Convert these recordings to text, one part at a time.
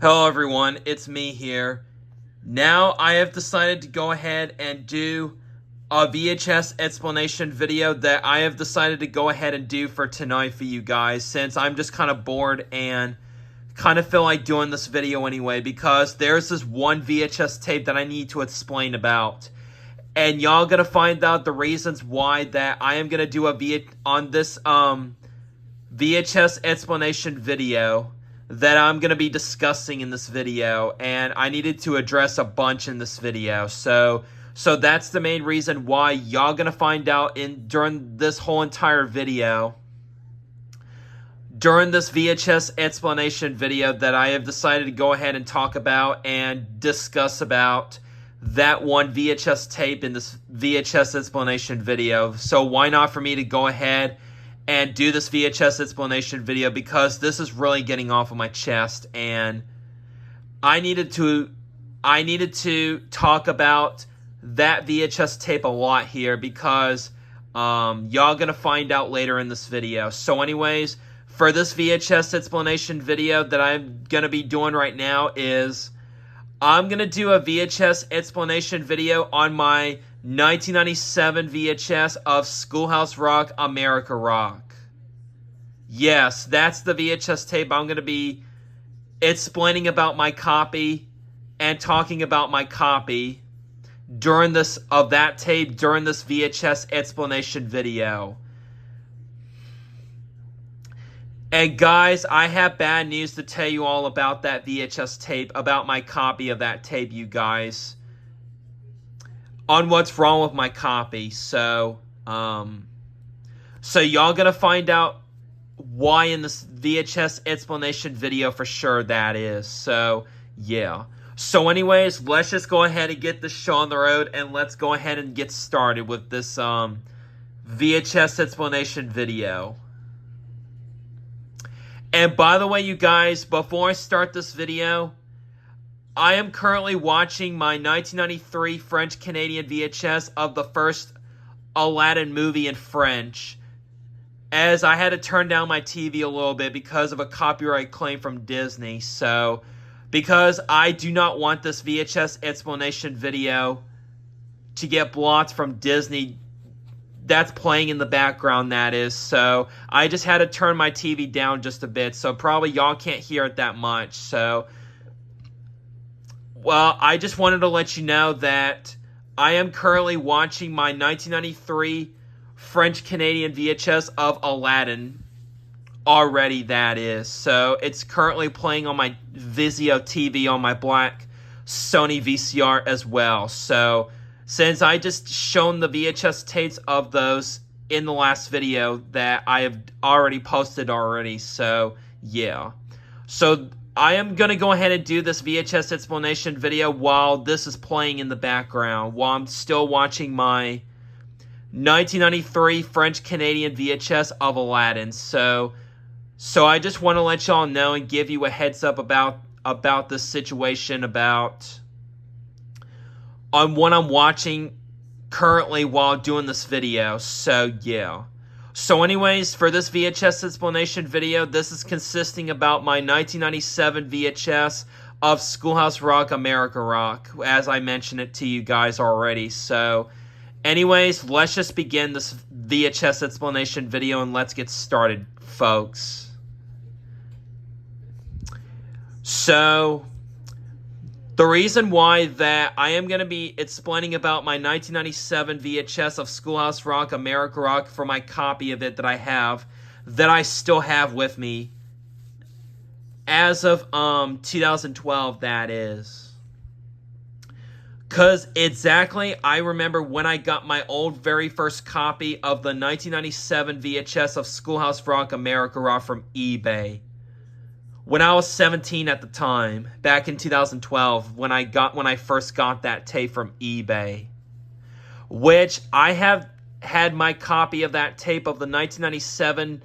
Hello everyone, it's me here. Now I have decided to go ahead and do a VHS explanation video that I have decided to go ahead and do for tonight for you guys, since I'm just kind of bored and kind of feel like doing this video anyway, because there's this one VHS tape that I need to explain about. And y'all gonna find out the reasons why that I am gonna do on this VHS explanation video that I'm going to be discussing in this video, and I needed to address a bunch in this video. So that's the main reason why y'all going to find out during this whole entire video, during this VHS explanation video, that I have decided to go ahead and talk about and discuss about that one VHS tape in this VHS explanation video. So why not for me to go ahead and do this VHS explanation video, because this is really getting off of my chest, and I needed to talk about that VHS tape a lot here, because y'all gonna find out later in this video. So anyways, for this VHS explanation video that I'm gonna be doing right now is I'm gonna do a VHS explanation video on my 1997 VHS of Schoolhouse Rock America Rock. Yes, that's the VHS tape I'm going to be explaining about my copy and talking about my copy during this VHS explanation video. And guys, I have bad news to tell you all about that VHS tape, about my copy of that tape, you guys, on what's wrong with my copy. So y'all gonna find out why in this VHS explanation video for sure, that is. So yeah. So anyways, let's just go ahead and get this show on the road, and let's go ahead and get started with this VHS explanation video. And by the way, you guys, before I start this video, I am currently watching my 1993 French-Canadian VHS of the first Aladdin movie in French, as I had to turn down my TV a little bit because of a copyright claim from Disney. So, because I do not want this VHS explanation video to get blocked from Disney, that's playing in the background, that is. So, I just had to turn my TV down just a bit, so probably y'all can't hear it that much. So, well, I just wanted to let you know that I am currently watching my 1993 French-Canadian VHS of Aladdin already, that is. So it's currently playing on my Vizio TV on my black Sony VCR as well. So since I just shown the VHS tapes of those in the last video that I have already posted already, so yeah. So I am going to go ahead and do this VHS explanation video while this is playing in the background, while I'm still watching my 1993 French-Canadian VHS of Aladdin. So I just want to let y'all know and give you a heads up about this situation, on what I'm watching currently while doing this video. So yeah. So anyways, for this VHS explanation video, this is consisting about my 1997 VHS of Schoolhouse Rock America Rock, as I mentioned it to you guys already. So anyways, let's just begin this VHS explanation video and let's get started, folks. So the reason why that I am going to be explaining about my 1997 VHS of Schoolhouse Rock America Rock for my copy of it that I still have with me as of 2012, that is. Because exactly, I remember when I got my old very first copy of the 1997 VHS of Schoolhouse Rock America Rock from eBay. When I was 17 at the time, back in 2012, when I first got that tape from eBay, which I have had my copy of that tape of the 1997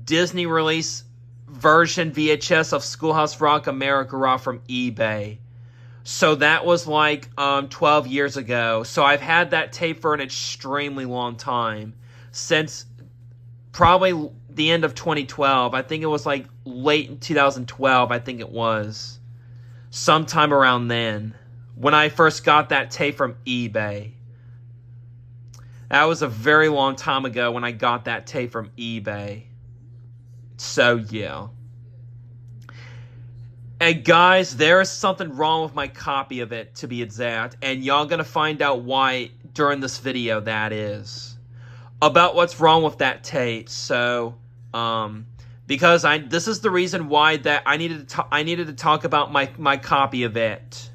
Disney release version VHS of Schoolhouse Rock America Rock from eBay. So that was like 12 years ago. So I've had that tape for an extremely long time, since probably the end of 2012. I think it was like late in 2012, I think it was. sometime around then, when I first got that tape from eBay. That was a very long time ago when I got that tape from eBay. So, yeah. And guys, there is something wrong with my copy of it, to be exact. And y'all gonna find out why during this video that is. About what's wrong with that tape. So, because this is the reason why that I needed to talk about my copy of it.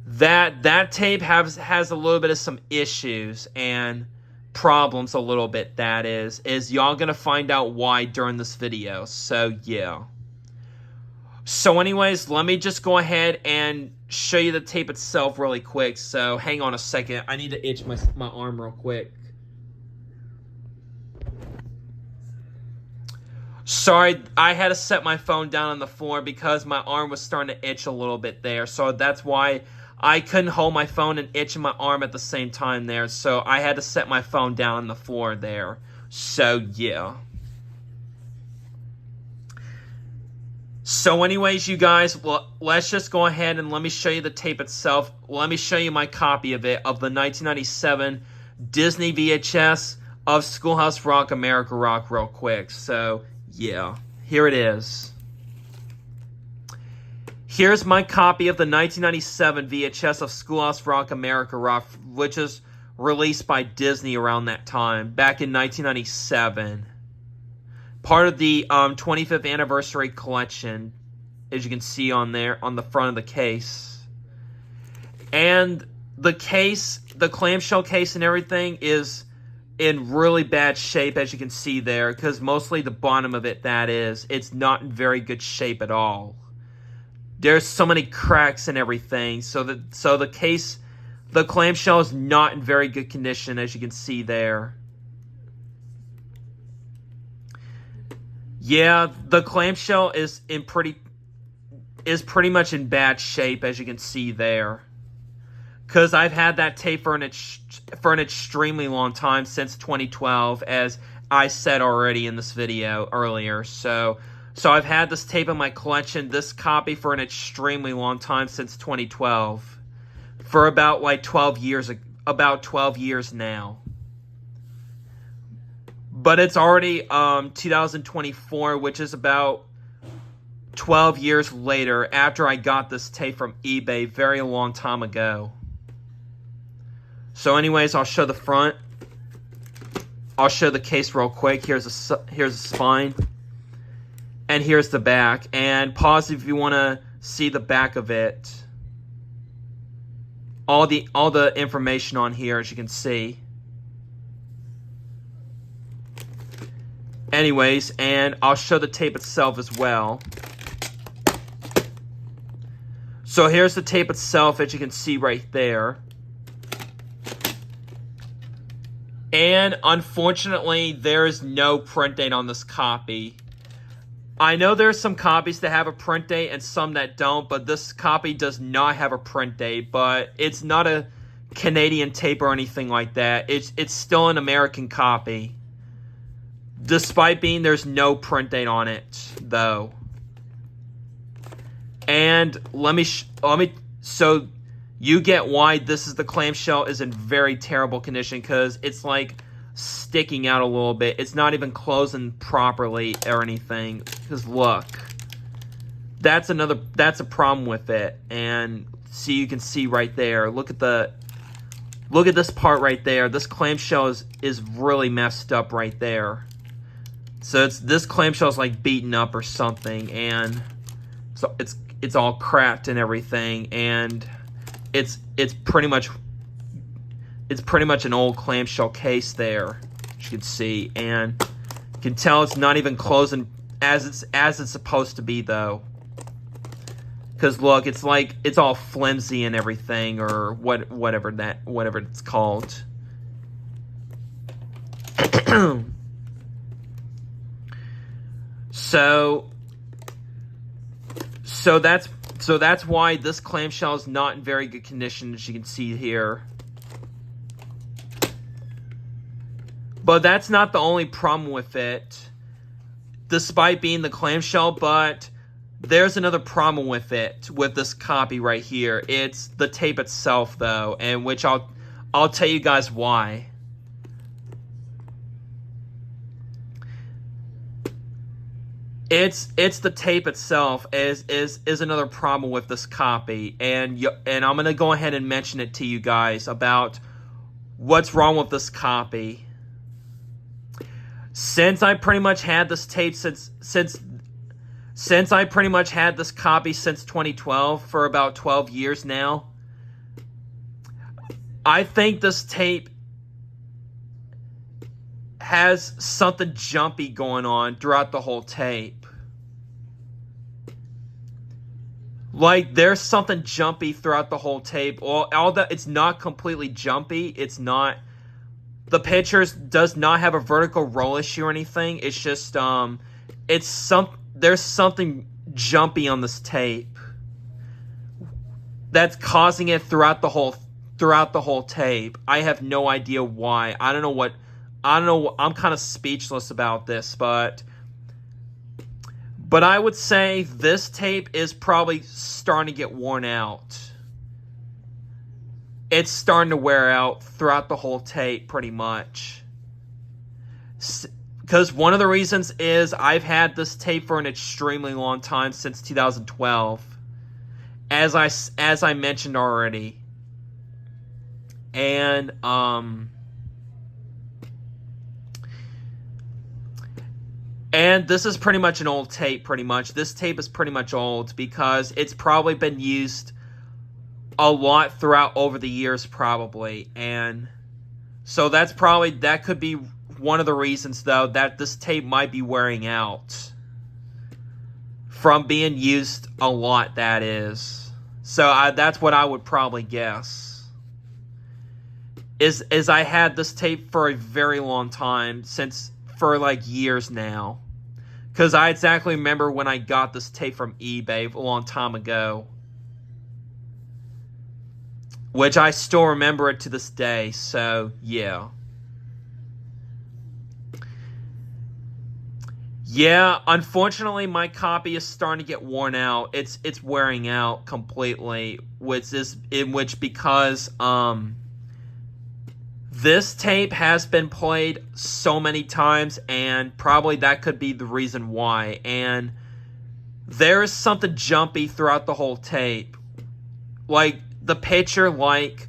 That tape has a little bit of some issues and problems a little bit. That is y'all gonna find out why during this video. So yeah. So anyways, let me just go ahead and show you the tape itself really quick. So hang on a second. I need to itch my arm real quick. Sorry, I had to set my phone down on the floor because my arm was starting to itch a little bit there. So that's why I couldn't hold my phone and itch my arm at the same time there. So I had to set my phone down on the floor there. So yeah. So anyways, you guys, well, let's just go ahead and let me show you the tape itself. Let me show you my copy of it, of the 1997 Disney VHS of Schoolhouse Rock, America Rock real quick. So yeah, here it is. Here's my copy of the 1997 VHS of Schoolhouse Rock, America Rock, which is released by Disney around that time, back in 1997. Part of the 25th anniversary collection, as you can see on there, on the front of the case. And the case, the clamshell case and everything is in really bad shape, as you can see there, because mostly the bottom of it, it's not in very good shape at all. There's so many cracks and everything, so the case, the clamshell is not in very good condition, as you can see there. Yeah, the clamshell is pretty much in bad shape, as you can see there. Because I've had that tape for an extremely long time, since 2012, as I said already in this video earlier. So I've had this tape in my collection, this copy, for an extremely long time, since 2012. For about like 12 years, about 12 years now. But it's already 2024, which is about 12 years later, after I got this tape from eBay very long time ago. So anyways, I'll show the front. I'll show the case real quick. Here's the spine. And here's the back. And pause if you want to see the back of it. All the information on here, as you can see. Anyways, and I'll show the tape itself as well. So here's the tape itself, as you can see right there. And unfortunately, there is no print date on this copy. I know there's some copies that have a print date and some that don't, but this copy does not have a print date. But it's not a Canadian tape or anything like that. It's still an American copy. Despite being there's no print date on it, though. And so you get why the clamshell is in very terrible condition, because it's like sticking out a little bit. It's not even closing properly or anything. Because look, that's a problem with it. And see, you can see right there. Look at this part right there. This clamshell is really messed up right there. So this clamshell is like beaten up or something, and so it's all cracked and everything, and it's pretty much an old clamshell case there, as you can see, and you can tell it's not even closing as it's supposed to be, though. Because look, it's like it's all flimsy and everything, or whatever it's called. So that's why this clamshell is not in very good condition, as you can see here. But that's not the only problem with it, despite being the clamshell. But there's another problem with it, with this copy right here. It's the tape itself, though, and which I'll tell you guys why. It's the tape itself is another problem with this copy, and I'm gonna go ahead and mention it to you guys about what's wrong with this copy. Since I pretty much had this tape since I pretty much had this copy since 2012 for about 12 years now, I think this tape has something jumpy going on throughout the whole tape. Like, there's something jumpy throughout the whole tape. All that, it's not completely jumpy. It's not, the pictures does not have a vertical roll issue or anything. It's just there's something jumpy on this tape that's causing it throughout the whole tape. I have no idea why. I don't know. I'm kind of speechless about this, but I would say this tape is probably starting to get worn out. It's starting to wear out throughout the whole tape, pretty much. Because one of the reasons is I've had this tape for an extremely long time, since 2012. As I mentioned already. And, and this is pretty much an old tape, pretty much. This tape is pretty much old because it's probably been used a lot throughout over the years, probably. And so that could be one of the reasons, though, that this tape might be wearing out. From being used a lot, that is. So that's what I would probably guess. Is I had this tape for a very long time, for like years now. Because I exactly remember when I got this tape from eBay a long time ago. Which I still remember it to this day, so yeah. Yeah, unfortunately my copy is starting to get worn out. It's wearing out completely, because this tape has been played so many times, and probably that could be the reason why. And there is something jumpy throughout the whole tape. Like, the picture, it's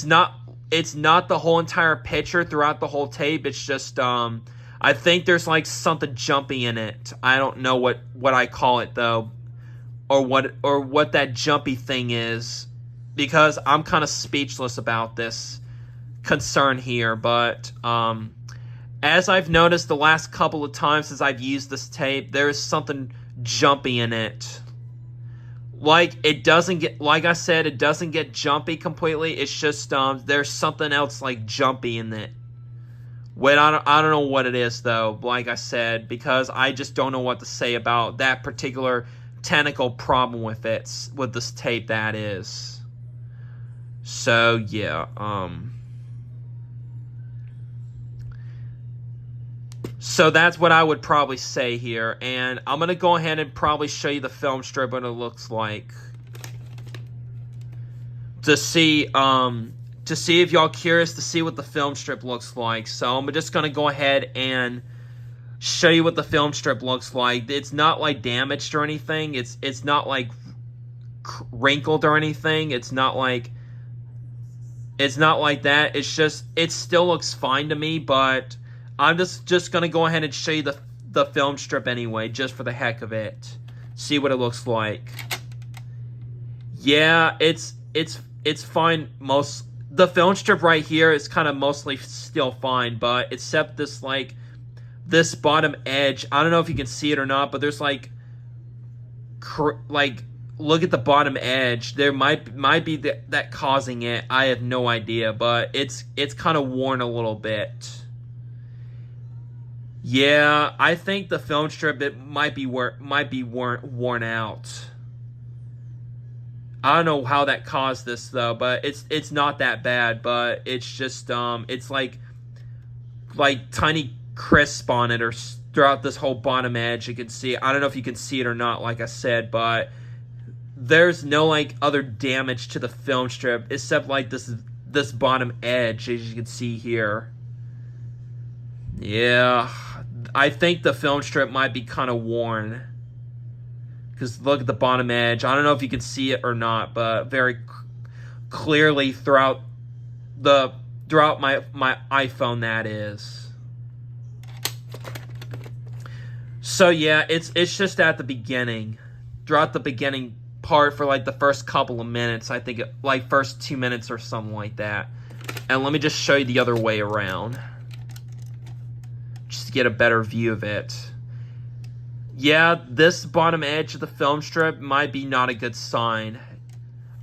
not the whole entire picture throughout the whole tape. It's just, I think there's like something jumpy in it. I don't know what I call it, though. Or what that jumpy thing is. Because I'm kind of speechless about this concern here, but as I've noticed the last couple of times as I've used this tape, there is something jumpy in it. Like, like I said, it doesn't get jumpy completely. It's just there's something else like jumpy in it. Wait, I don't know what it is, though. Like I said, because I just don't know what to say about that particular technical problem with this tape. That is. So, yeah, so that's what I would probably say here, and I'm going to go ahead and probably show you the film strip, what it looks like, to see if y'all curious to see what the film strip looks like. So I'm just going to go ahead and show you what the film strip looks like. It's not, like, damaged or anything. It's not, like, wrinkled or anything. It's not like that. It's just, it still looks fine to me, but I'm just going to go ahead and show you the film strip anyway, just for the heck of it. See what it looks like. Yeah, it's fine. The film strip right here is kind of mostly still fine, but except this, like, this bottom edge. I don't know if you can see it or not, but there's like look at the bottom edge. There might be that causing it. I have no idea, but it's kind of worn a little bit. Yeah, I think the film strip might be worn out. I don't know how that caused this, though, but it's not that bad. But it's just it's like tiny crisp on it, or throughout this whole bottom edge. You can see, I don't know if you can see it or not, like I said, but there's no like other damage to the film strip except like this bottom edge, as you can see here. Yeah, I think the film strip might be kind of worn, because look at the bottom edge. I don't know if you can see it or not, but very clearly throughout my iPhone, that is. So yeah, it's just at the beginning, throughout the beginning part for like the first couple of minutes. I think like first 2 minutes or something like that. And let me just show you the other way around, just to get a better view of it. Yeah, this bottom edge of the film strip might be not a good sign.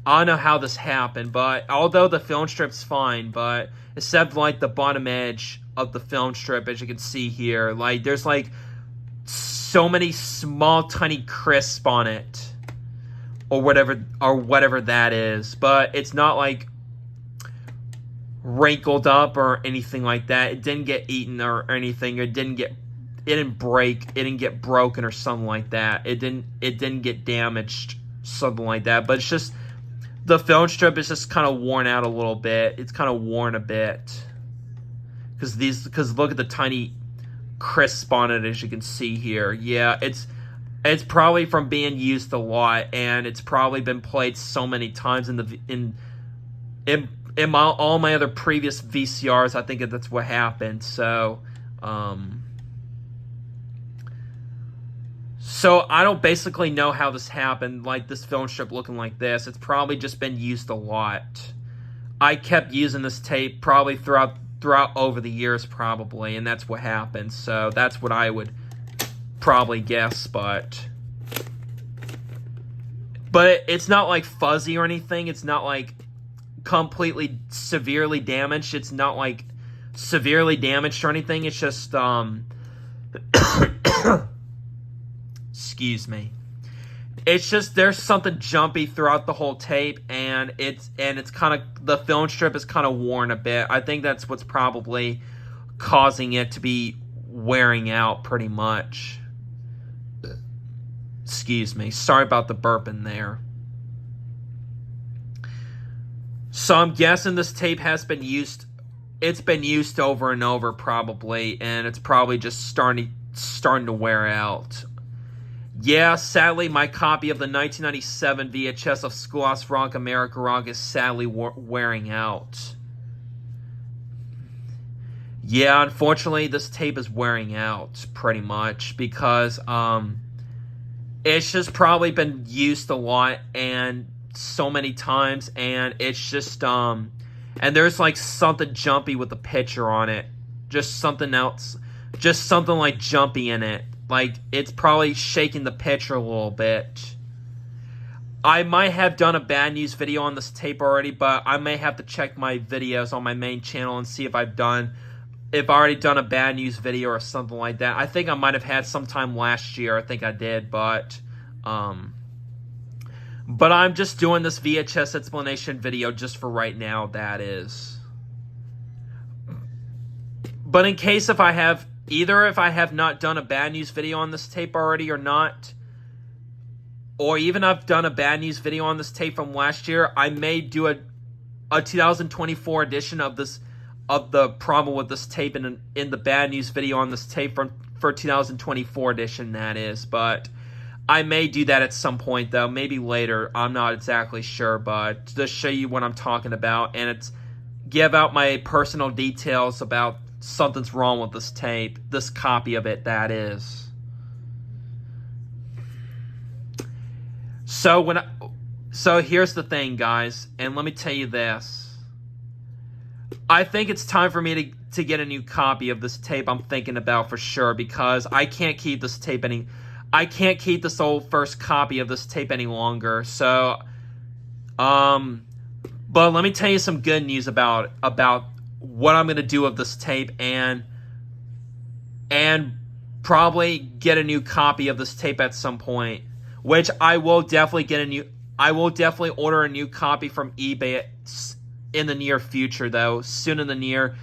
I don't know how this happened, but although the film strip's fine, but except like the bottom edge of the film strip, as you can see here, like there's like so many small tiny crisps on it, or whatever that is, but it's not like wrinkled up or anything like that. It didn't get eaten or anything. It didn't break. It didn't get broken or something like that. It didn't get damaged, something like that. But it's just the film strip is just kind of worn out a little bit. It's kind of worn a bit because look at the tiny crisp on it, as you can see here. Yeah, it's probably from being used a lot, and it's probably been played so many times in all my other previous VCRs. I think that's what happened. So I don't basically know how this happened, like this film strip looking like this. It's probably just been used a lot. I kept using this tape probably throughout over the years, probably, and that's what happened. So that's what I would probably guess, but it's not like fuzzy or anything. It's not like completely severely damaged. It's not like severely damaged or anything. It's just excuse me. It's just there's something jumpy throughout the whole tape, and it's kind of, the film strip is kind of worn a bit. I think that's what's probably causing it to be wearing out pretty much. Excuse me. Sorry about the burp in there. So I'm guessing this tape has been used. It's been used over and over probably, and it's probably just starting to wear out. Yeah, sadly, my copy of the 1997 VHS of Schoolhouse Rock America Rock is sadly wearing out. Yeah, unfortunately, this tape is wearing out pretty much because it's just probably been used a lot and so many times, and it's just and there's like something jumpy with the picture on it, just something else, just something like jumpy in it. Like, it's probably shaking the picture a little bit. I might have done a bad news video on this tape already, but I may have to check my videos on my main channel and see if I've already done a bad news video or something like that. I think I might have had sometime last year. I think I did, but I'm just doing this VHS explanation video just for right now, that is. But in case if I have not done a bad news video on this tape already or not, or even I've done a bad news video on this tape from last year, I may do a 2024 edition of the problem with this tape in the bad news video on this tape for 2024 edition, that is. But I may do that at some point, though, maybe later. I'm not exactly sure, but to show you what I'm talking about, and it's give out my personal details about something's wrong with this tape, this copy of it, that is. So here's the thing, guys, and let me tell you this. I think it's time for me to get a new copy of this tape. I'm thinking about for sure, because I can't keep this tape I can't keep this old first copy of this tape any longer. So but let me tell you some good news about what I'm going to do with this tape, and probably get a new copy of this tape at some point, which I will definitely order a new copy from eBay in the near future, though, soon in the near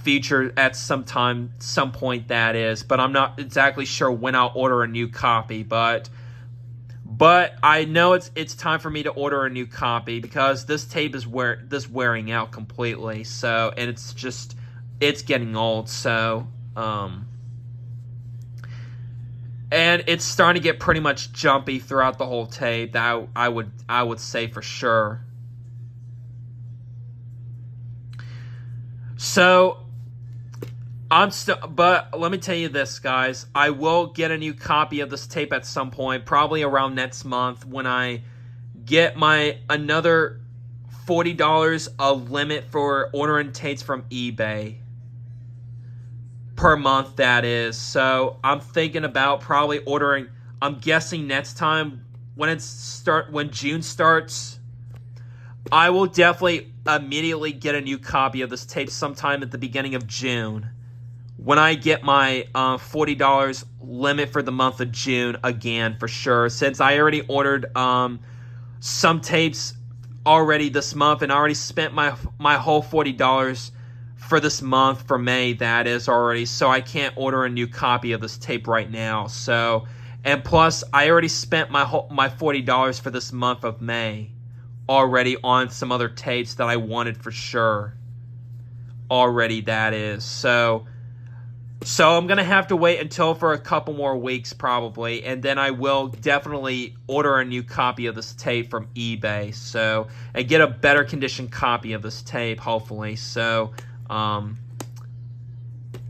future at some point that is, but I'm not exactly sure when I'll order a new copy, but I know it's time for me to order a new copy because this tape is wearing out completely. So, and it's getting old. So, and it's starting to get pretty much jumpy throughout the whole tape. That I would say for sure. So, but let me tell you this, guys. I will get a new copy of this tape at some point, probably around next month when I get my another $40 a limit for ordering tapes from eBay per month, that is. So I'm thinking about probably ordering. I'm guessing next time when June starts, I will definitely immediately get a new copy of this tape sometime at the beginning of June. When I get my $40 limit for the month of June again, for sure. Since I already ordered some tapes already this month, and I already spent my whole $40 for this month for May, that is already. So I can't order a new copy of this tape right now. So, and plus I already spent my $40 for this month of May already on some other tapes that I wanted for sure. Already, that is. So I'm going to have to wait until for a couple more weeks probably, and then I will definitely order a new copy of this tape from eBay, so, and get a better condition copy of this tape, hopefully. So, and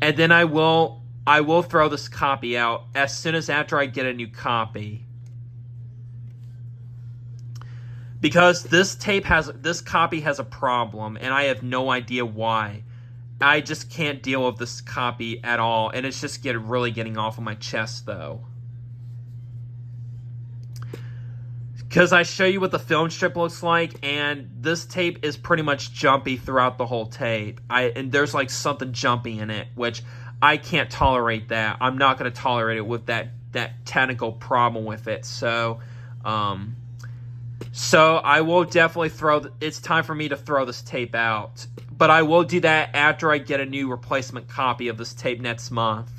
then I will throw this copy out as soon as after I get a new copy. Because this copy has a problem, and I have no idea why. I just can't deal with this copy at all, and it's just really getting off of my chest, though. Because I show you what the film strip looks like, and this tape is pretty much jumpy throughout the whole tape. And there's like something jumpy in it, which I can't tolerate that. I'm not going to tolerate it with that technical problem with it. So I will definitely it's time for me to throw this tape out. But I will do that after I get a new replacement copy of this tape next month.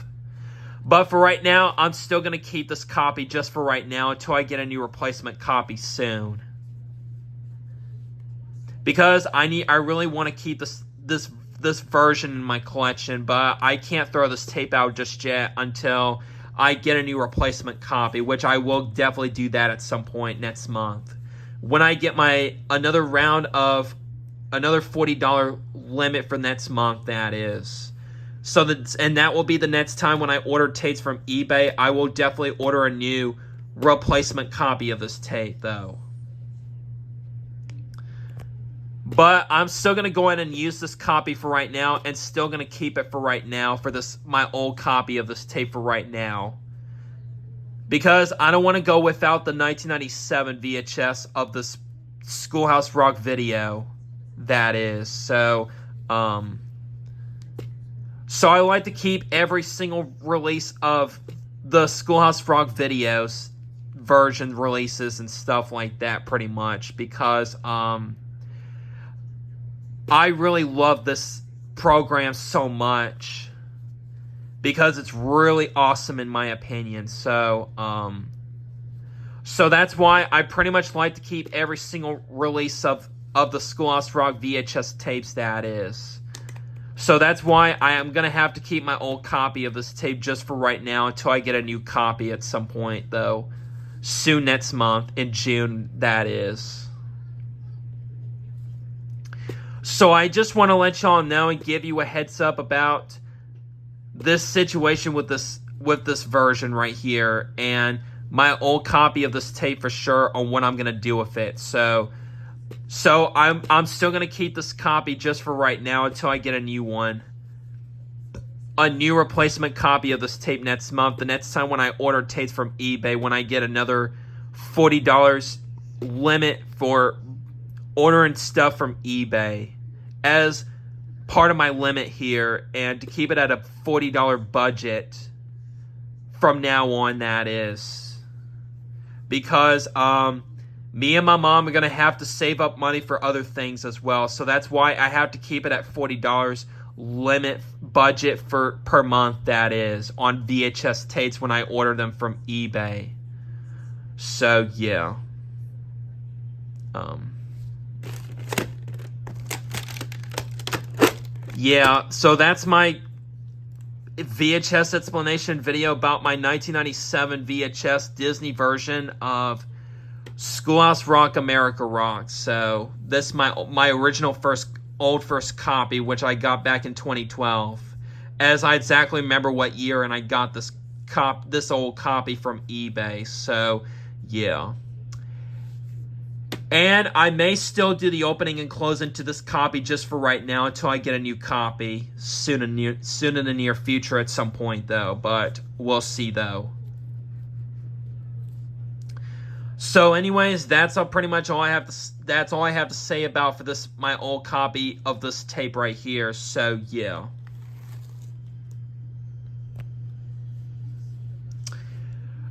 But for right now, I'm still going to keep this copy just for right now until I get a new replacement copy soon. Because I really want to keep this version in my collection, but I can't throw this tape out just yet until I get a new replacement copy, which I will definitely do that at some point next month. When I get another $40 limit for next month, that is. And that will be the next time when I order tapes from eBay. I will definitely order a new replacement copy of this tape, though. But I'm still going to go ahead and use this copy for right now, and still going to keep it for right now for my old copy of this tape for right now. Because I don't want to go without the 1997 VHS of this Schoolhouse Rock video, that is. So I like to keep every single release of the Schoolhouse Rock videos version releases and stuff like that, pretty much, because I really love this program so much, because it's really awesome in my opinion. So that's why I pretty much like to keep every single release of the Schoolhouse Rock VHS tapes, that is. So that's why I am going to have to keep my old copy of this tape just for right now until I get a new copy at some point, though. Soon next month, in June, that is. So I just want to let y'all know and give you a heads up about this situation with this version right here, and my old copy of this tape for sure on what I'm going to do with it. So I'm still going to keep this copy just for right now until I get a new one. A new replacement copy of this tape next month. The next time when I order tapes from eBay, when I get another $40 limit for ordering stuff from eBay as part of my limit here, and to keep it at a $40 budget from now on, that is. Because me and my mom are going to have to save up money for other things as well. So that's why I have to keep it at $40 limit budget for per month, that is, on VHS tapes when I order them from eBay. So yeah. Yeah, so that's my VHS explanation video about my 1997 VHS Disney version of Schoolhouse Rock America Rock. So this is my original first copy, which I got back in 2012, as I exactly remember what year, and I got this old copy from eBay. So yeah. And I may still do the opening and closing to this copy just for right now until I get a new copy soon in the near future at some point, though. But we'll see, though. So, anyways, that's pretty much all I have to say about for this my old copy of this tape right here. So yeah.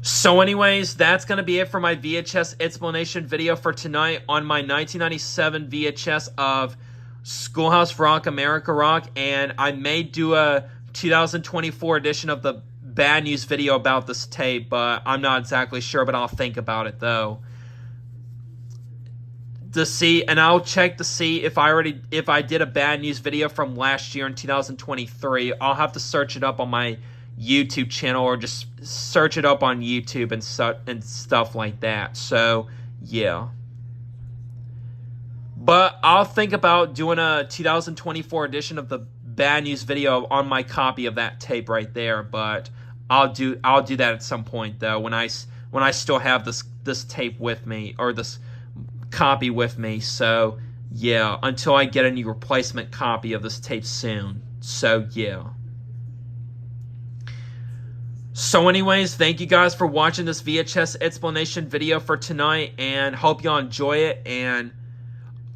So anyways, that's going to be it for my VHS explanation video for tonight on my 1997 VHS of Schoolhouse Rock America Rock. And I may do a 2024 edition of the bad news video about this tape, but I'm not exactly sure, but I'll think about it though. And I'll check to see if I did a bad news video from last year in 2023. I'll have to search it up on my YouTube channel, or just search it up on YouTube and stuff like that. So yeah, but I'll think about doing a 2024 edition of the bad news video on my copy of that tape right there. But I'll do that at some point though, when I still have this tape with me, or this copy with me. So yeah, until I get a new replacement copy of this tape soon. So yeah. So anyways, thank you guys for watching this VHS explanation video for tonight, and hope y'all enjoy it, and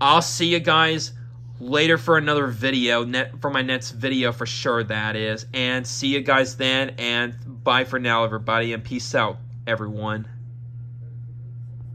I'll see you guys later for another video, for my next video for sure, that is. And see you guys then, and bye for now, everybody, and peace out, everyone.